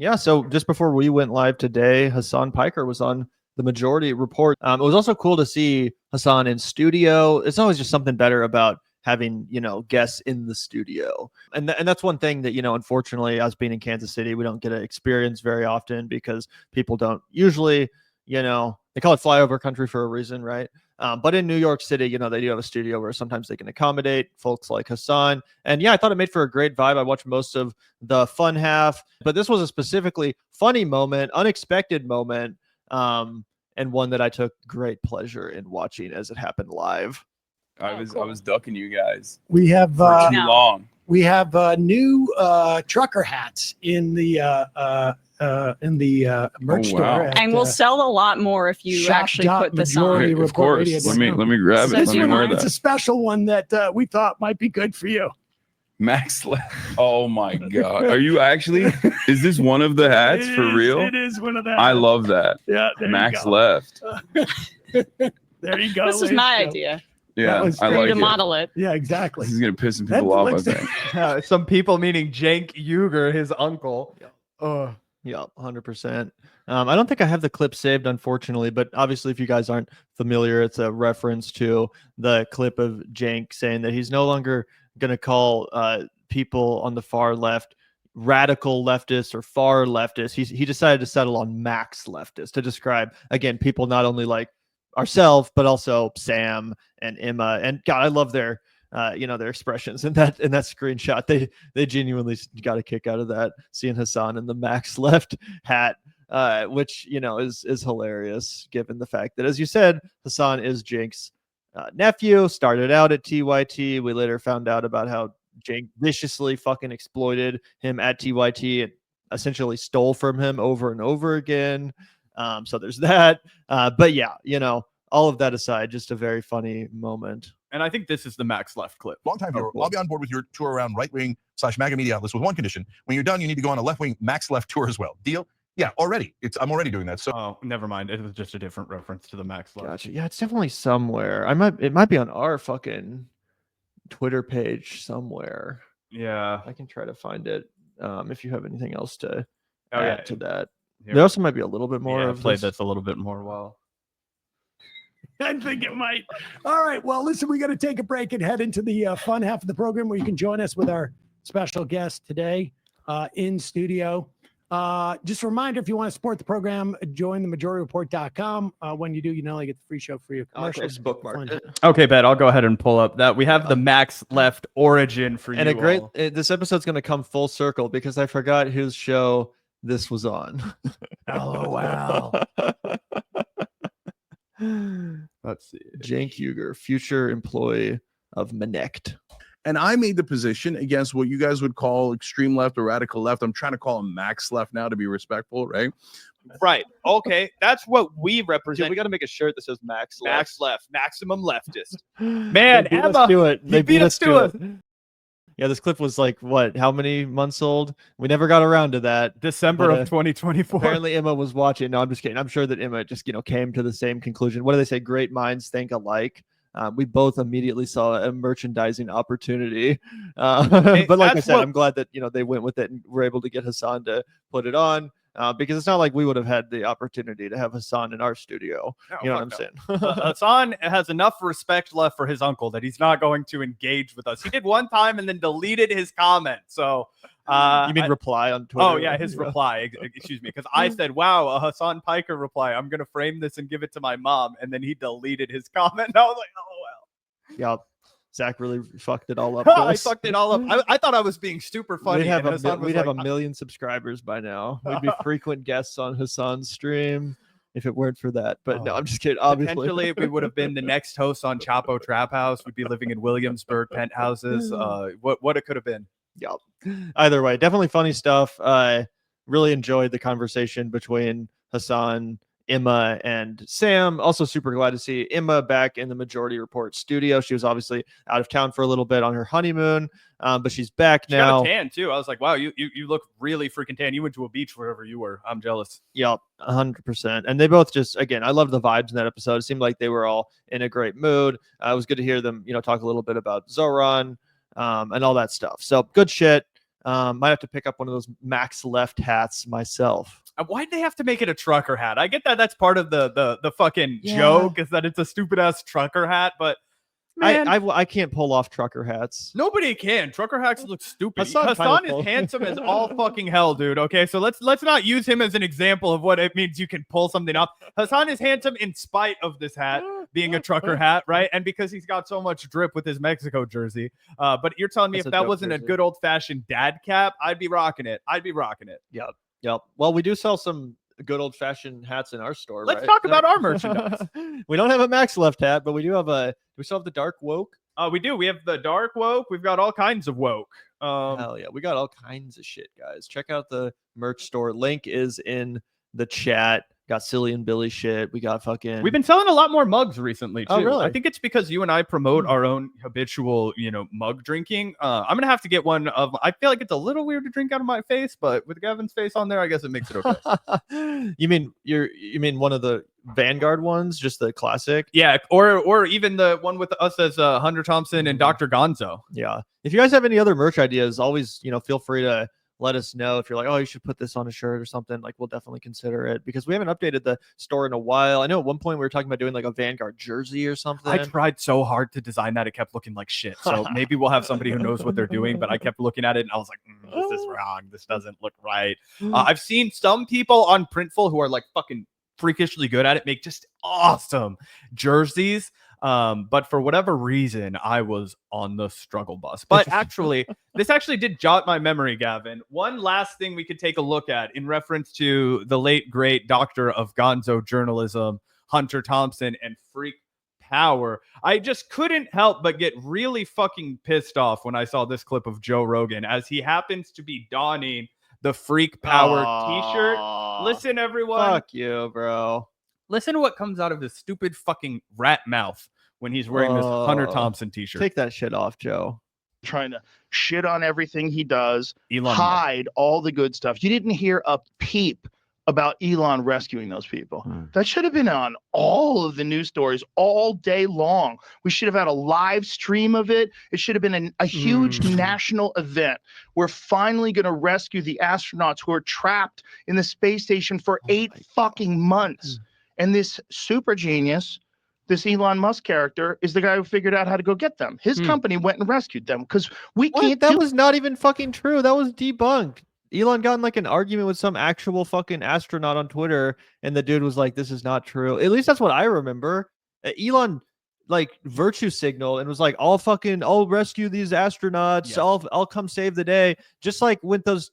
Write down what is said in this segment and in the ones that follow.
Yeah, so just before we went live today, Hasan Piker was on the Majority Report. It was also cool to see Hasan in studio. It's always just something better about having, guests in the studio. And that's one thing that, unfortunately, us being in Kansas City, we don't get to experience very often because people don't usually, they call it flyover country for a reason, right? But in New York City, they do have a studio where sometimes they can accommodate folks like Hasan. And yeah, I thought it made for a great vibe. I watched most of the fun half, but this was a specifically funny moment, unexpected moment, and one that I took great pleasure in watching as it happened live. I was ducking you guys. We have for too long. We have new trucker hats in the merch store, and we'll sell a lot more if you actually put this on. Of course. Let me grab it. Let me wear that. It's a special one that we thought might be good for you. Max left. Oh my God. Are you actually? Is this one of the hats for real? It is one of the hats. I love that. Yeah. Max left. There you go. This is my idea. Yeah, I like to model it. Yeah, exactly. This is gonna piss some people off, I think. Some people, meaning Cenk Uygur, his uncle. Yeah, 100%. I don't think I have the clip saved, unfortunately, but obviously, if you guys aren't familiar, it's a reference to the clip of Cenk saying that he's no longer gonna call people on the far left radical leftists or far leftists. He decided to settle on max leftist to describe, again, people not only like ourselves but also Sam and Emma. And God, I love their their expressions in that screenshot. They genuinely got a kick out of that, seeing Hasan in the max left hat, which is hilarious given the fact that, as you said, Hasan is Cenk's nephew, started out at TYT. We later found out about how Cenk viciously fucking exploited him at TYT and essentially stole from him over and over again. So there's that. But yeah, all of that aside, just a very funny moment. And I think this is the Max Left clip. Longtime viewer, I'll be on board with your tour around right-wing/MAGA media outlets with one condition. When you're done, you need to go on a left-wing Max Left tour as well. Deal? Yeah, already. I'm already doing that. So never mind. It was just a different reference to the Max Left. Gotcha. Yeah, it's definitely somewhere. It might be on our fucking Twitter page somewhere. Yeah. I can try to find it. If you have anything else to Oh, add yeah. to that. Here. There also might be a little bit more Yeah, of played this a little bit more well. I think it might. All right. Well, listen, we got to take a break and head into the fun half of the program where you can join us with our special guest today in studio. Just a reminder, if you want to support the program, join the majorityreport.com. When you do, you not only get the free show for your commercials. Bookmark. Okay, Bet, I'll go ahead and pull up that. We have the Max Left origin for And you. This episode's going to come full circle because I forgot whose show this was on. LOL. Let's see. Cenk Uygur, future employee of Manect. And I made the position against what you guys would call extreme left or radical left. I'm trying to call him max left now to be respectful, right? Right. Okay. That's what we represent. Dude, we got to make a shirt that says Max Left. Max Left. Maximum leftist. Man, They beat Emma, us to it. They beat us to it. Yeah, this clip was like, what, how many months old? We never got around to that. December But, of 2024. Apparently Emma was watching. No, I'm just kidding. I'm sure that Emma just, came to the same conclusion. What do they say? Great minds think alike. We both immediately saw a merchandising opportunity. But like I said, I'm glad that, they went with it and were able to get Hasan to put it on. Because it's not like we would have had the opportunity to have Hasan in our studio. No, you know what I'm saying? Hasan has enough respect left for his uncle that he's not going to engage with us. He did one time and then deleted his comment. So you mean reply on Twitter? Oh yeah, his reply. Excuse me, because I said, "Wow, a Hasan Piker reply. I'm gonna frame this and give it to my mom," and then he deleted his comment. And I was like, "Oh well." Yeah. Zach really fucked it all up. I fucked it all up. I thought I was being super funny. We'd have, and have a million subscribers by now. We'd be frequent guests on Hasan's stream if it weren't for that. But no, I'm just kidding. Obviously, potentially we would have been the next host on Chapo Trap House. We'd be living in Williamsburg penthouses. What it could have been. Yep. Either way, definitely funny stuff. Really enjoyed the conversation between Hasan, Emma, and Sam. Also super glad to see Emma back in the Majority Report studio. She was obviously out of town for a little bit on her honeymoon, but she's back now. She got a tan too. I was like, wow, you look really freaking tan. You went to a beach wherever you were. I'm jealous. Yep, 100%. And they both just, again, I love the vibes in that episode. It seemed like they were all in a great mood. It was good to hear them, talk a little bit about Zoran and all that stuff. So good shit. Might have to pick up one of those Max Left hats myself. Why'd they have to make it a trucker hat? I get that that's part of the fucking Yeah. joke, is that it's a stupid ass trucker hat, but man, I can't pull off trucker hats. nobody can. Trucker hats look stupid. Hasan Hasan kinda is handsome as all fucking hell, dude. Okay, so let's not use him as an example of what it means you can pull something off. Hasan is handsome in spite of this hat being a trucker hat, right? And because he's got so much drip with his Mexico jersey. But you're telling me That's if a that dope wasn't a jersey. good old fashioned dad cap, I'd be rocking it. Yep. Well, we do sell some good old fashioned hats in our store. Let's right? talk about our merchandise. We don't have a Max Left hat, but we do have we still have the Dark Woke. We do. We have the dark woke. We've got all kinds of woke. Hell yeah, we got all kinds of shit, guys. Check out the merch store. Link is in the chat. Got Silly and Billy shit. We got fucking. We've been selling a lot more mugs recently too. Oh, really? I think it's because you and I promote our own habitual, mug drinking. I'm gonna have to get one of. I feel like it's a little weird to drink out of my face, but with Gavin's face on there, I guess it makes it okay. You mean one of the Vanguard ones, just the classic? Yeah, or even the one with us as Hunter Thompson and Dr. Gonzo. Yeah. If you guys have any other merch ideas, always feel free to let us know. If you're like, oh, you should put this on a shirt or something, like we'll definitely consider it, because we haven't updated the store in a while. I know at one point we were talking about doing like a Vanguard jersey or something. I tried so hard to design that, it kept looking like shit. So maybe we'll have somebody who knows what they're doing, but I kept looking at it and I was like, this is wrong. This doesn't look right. I've seen some people on Printful who are like fucking freakishly good at it make just awesome jerseys. But for whatever reason, I was on the struggle bus. But actually, this actually did jot my memory, Gavin. One last thing we could take a look at in reference to the late, great doctor of gonzo journalism, Hunter Thompson, and freak power. I just couldn't help but get really fucking pissed off when I saw this clip of Joe Rogan, as he happens to be donning the freak power t-shirt. Listen, everyone. Fuck you, bro. Listen to what comes out of his stupid fucking rat mouth when he's wearing this Hunter Thompson t-shirt. Take that shit off, Joe. Trying to shit on everything he does, Elon hide all the good stuff. You didn't hear a peep about Elon rescuing those people. That should have been on all of the news stories all day long. We should have had a live stream of it. It should have been a huge national event. We're finally going to rescue the astronauts who are trapped in the space station for 8 fucking months. And this super genius, this Elon Musk character, is the guy who figured out how to go get them. His company went and rescued them, because we can't. That was not even fucking true. That was debunked. Elon got in like an argument with some actual fucking astronaut on Twitter, and the dude was like, "This is not true." At least that's what I remember. Elon like virtue signal and was like, I'll rescue these astronauts. Yes. I'll come save the day. Just like with those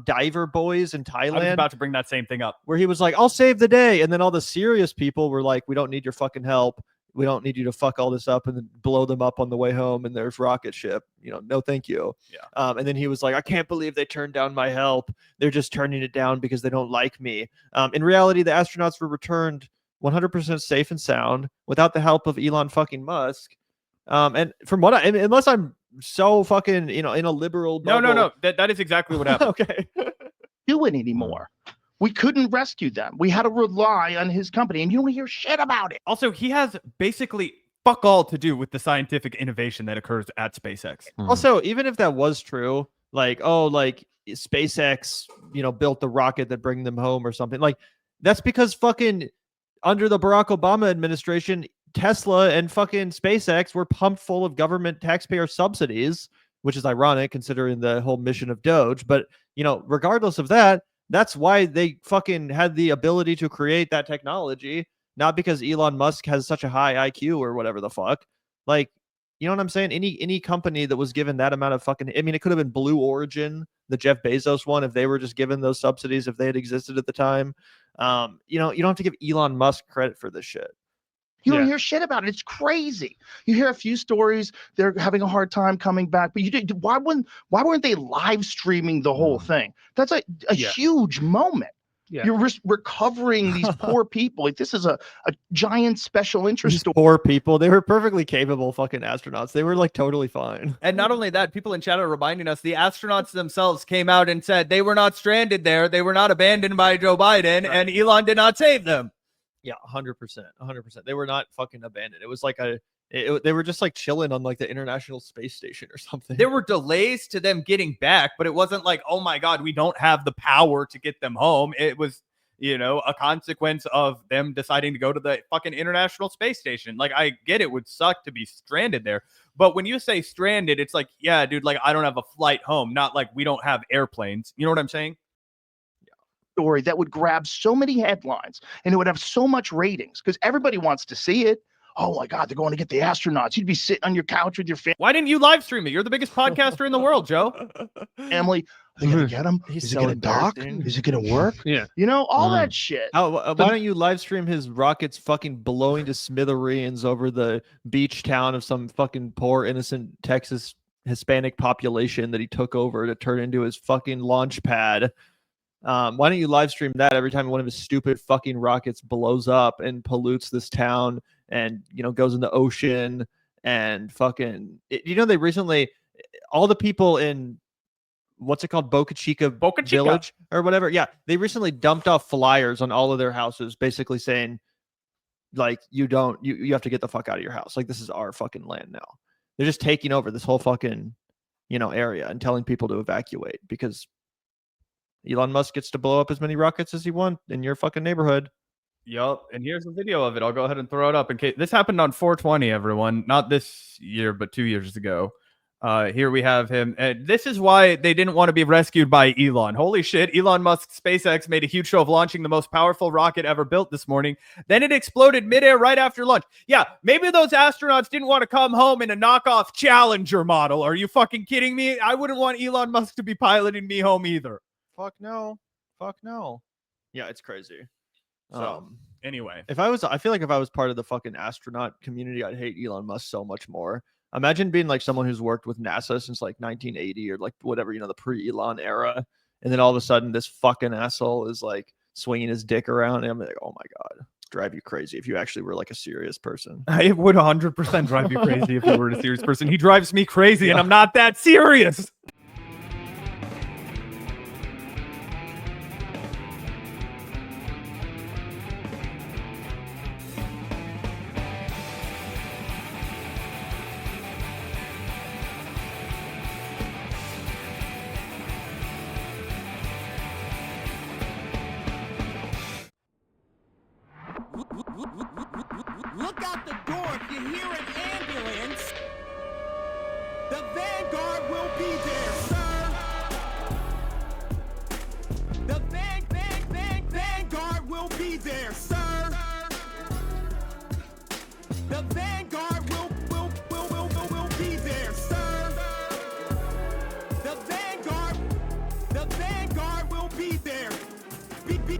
diver boys in I was Thailand, about to bring that same thing up. where he was like, I'll save the day. And then all the serious people were like, we don't need your fucking help. We don't need you to fuck all this up and then blow them up on the way home. And there's rocket ship, no, thank you. Yeah. And then he was like, I can't believe they turned down my help. They're just turning it down because they don't like me. In reality, the astronauts were returned 100% safe and sound without the help of Elon fucking Musk. And from what unless I'm so fucking, in a liberal bubble. No. That is exactly what happened. Okay. do it anymore. We couldn't rescue them. We had to rely on his company, and you don't hear shit about it. Also, he has basically fuck all to do with the scientific innovation that occurs at SpaceX. Also, even if that was true, SpaceX, built the rocket that bring them home or something, that's because fucking under the Barack Obama administration, Tesla and fucking SpaceX were pumped full of government taxpayer subsidies, which is ironic considering the whole mission of Doge. But, regardless of that, that's why they fucking had the ability to create that technology, not because Elon Musk has such a high IQ or whatever the fuck. You know what I'm saying? Any company that was given that amount of fucking, it could have been Blue Origin, the Jeff Bezos one, if they were just given those subsidies, if they had existed at the time. You don't have to give Elon Musk credit for this shit. You don't hear shit about it. It's crazy. You hear a few stories. They're having a hard time coming back, but why weren't they live streaming the whole thing? That's a huge moment. Yeah. You're recovering these poor people. This is a giant special interest story. Poor people. They were perfectly capable fucking astronauts. They were totally fine. And not only that, people in chat are reminding us the astronauts themselves came out and said they were not stranded there. They were not abandoned by Joe Biden, and Elon did not save them. Yeah, 100%. 100%. They were not fucking abandoned. It was like a They were just like chilling on like the International Space Station or something. There were delays to them getting back, but it wasn't like, oh my God, we don't have the power to get them home. It was, a consequence of them deciding to go to the fucking International Space Station. Like, I get it would suck to be stranded there. But when you say stranded, it's like, yeah, dude, like I don't have a flight home, not like we don't have airplanes. You know what I'm saying? Story that would grab so many headlines and it would have so much ratings because everybody wants to see it. Oh my God, they're going to get the astronauts. You'd be sitting on your couch with your Why didn't you live stream it? You're the biggest podcaster in the world, Joe. family. Are they going to get him? Is it going to dock? Is it going to work? Yeah. All that shit. Why don't you live stream his rockets fucking blowing to smithereens over the beach town of some fucking poor, innocent Texas Hispanic population that he took over to turn into his fucking launch pad? Why don't you live stream that every time one of his stupid fucking rockets blows up and pollutes this town and, goes in the ocean and fucking, they recently, all the people in, what's it called? Boca Chica Village or whatever. Yeah. They recently dumped off flyers on all of their houses, basically saying like, you have to get the fuck out of your house. Like, this is our fucking land now. They're just taking over this whole fucking, area and telling people to evacuate because Elon Musk gets to blow up as many rockets as he wants in your fucking neighborhood. Yup. And here's a video of it. I'll go ahead and throw it up in case this happened on 420, everyone. Not this year, but 2 years ago. Here we have him. And this is why they didn't want to be rescued by Elon. Holy shit. Elon Musk's SpaceX made a huge show of launching the most powerful rocket ever built this morning. Then it exploded midair right after launch. Yeah, maybe those astronauts didn't want to come home in a knockoff Challenger model. Are you fucking kidding me? I wouldn't want Elon Musk to be piloting me home either. Fuck no. Yeah, it's crazy. So anyway, I feel like if I was part of the fucking astronaut community, I'd hate Elon Musk so much more. Imagine being like someone who's worked with NASA since like 1980 or like whatever, the pre-Elon era. And then all of a sudden this fucking asshole is like swinging his dick around. And I'm like, oh my God, drive you crazy if you actually were like a serious person. It would 100% drive you crazy if you were a serious person. He drives me crazy and I'm not that serious. Look out the door if you hear an ambulance. The Vanguard will be there, sir. The Vanguard will be there, sir. The Vanguard will be there, sir. The Vanguard will be there. Be there.